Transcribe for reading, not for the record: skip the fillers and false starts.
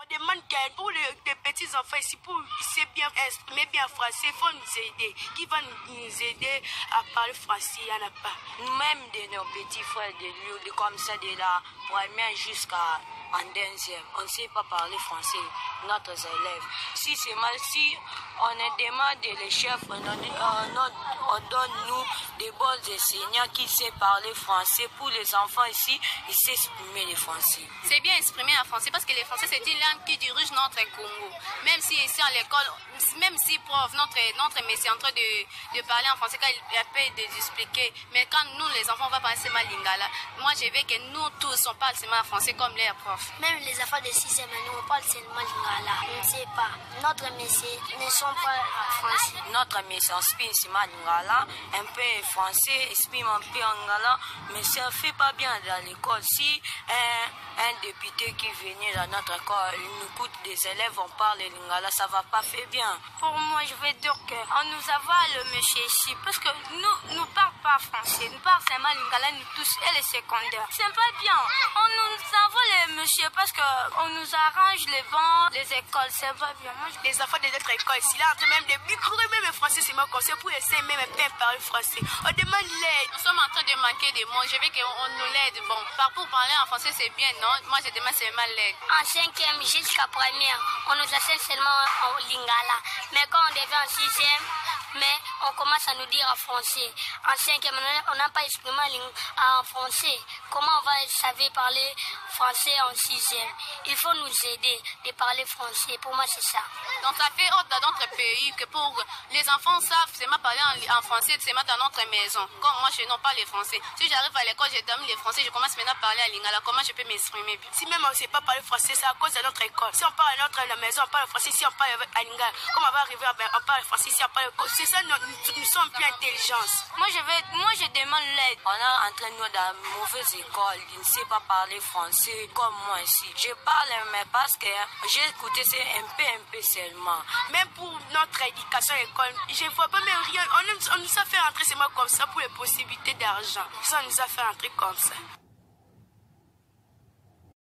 demande que pour les petits enfants ici, pour bien exprimer bien français, il faut nous aider. Qui va nous aider à parler français? Il n'y en a pas. Nous-mêmes, de nos petits frères, comme ça, de la première jusqu'à en deuxième, on ne sait pas parler français, notre élève. Si c'est mal, si on demande les chefs, on donne nous des bons enseignants qui savent parler français. Pour les enfants ici, ils savent exprimer le français. C'est bien exprimer en français parce que le français c'est une langue qui dirige notre Congo. Même si ici à l'école, même si prof, notre métier est en train de parler en français, quand il appelle de expliquer, mais quand nous les enfants on va parler seulement lingala, moi je veux que nous tous on parle seulement en français comme les profs. Même les enfants de 6e, nous on parle seulement lingala. On ne sait pas. Notre métier ne sont pas français. Notre métier on exprime seulement lingala, un peu français, exprime un peu lingala, mais ça ne fait pas bien dans l'école. Si un député qui venait dans notre école, il nous coûte des élèves, on parle lingala, ça ne va pas faire bien. Pour moi, je vais dire qu'on nous avoir le monsieur ici, parce que nous ne parlons pas français, nous parlons seulement lingala, nous tous, et les secondaires. C'est pas bien. On nous envoie les monsieur parce qu'on nous arrange les bancs, les écoles, c'est pas bien. Les enfants de notre école ici, là, en train même de micro, même français, c'est mon conseil pour essayer même de bien parler français. On demande l'aide. Nous sommes en train de manquer de mots, je veux qu'on nous l'aide. Bon, pour parler en français, c'est bien, non? Moi, je demande seulement l'aide. En 5e jusqu'à première, on nous enseigne seulement en lingala. Mais quand on devient en 6e, mais on commence à nous dire en français. En 5e, on n'a pas exprimé en français. Comment on va savoir parler français en 6e? Il faut nous aider de parler français. Pour moi, c'est ça. Donc, ça fait honte dans notre pays que pour les enfants savent seulement parler en français, seulement dans notre maison. Comme moi, je n'ai pas le français. Si j'arrive à l'école, je termine le français, je commence maintenant à parler à lingala. Comment je peux m'exprimer? Si même on ne sait pas parler français, c'est à cause de notre école. Si on parle à la maison, on parle français. Si on parle à lingala, comment on va arriver on parle français? Si on parle, c'est ça, nous sommes plus intelligence. Moi, je demande l'aide. On est en train de nous dans une mauvaise école, il ne sait pas parler français comme moi ici. Je parle, mais parce que j'ai écouté, c'est un peu seulement. Même pour notre éducation à l'école, je ne vois pas même rien. On nous a fait rentrer seulement comme ça pour les possibilités d'argent. Ça nous a fait rentrer comme ça.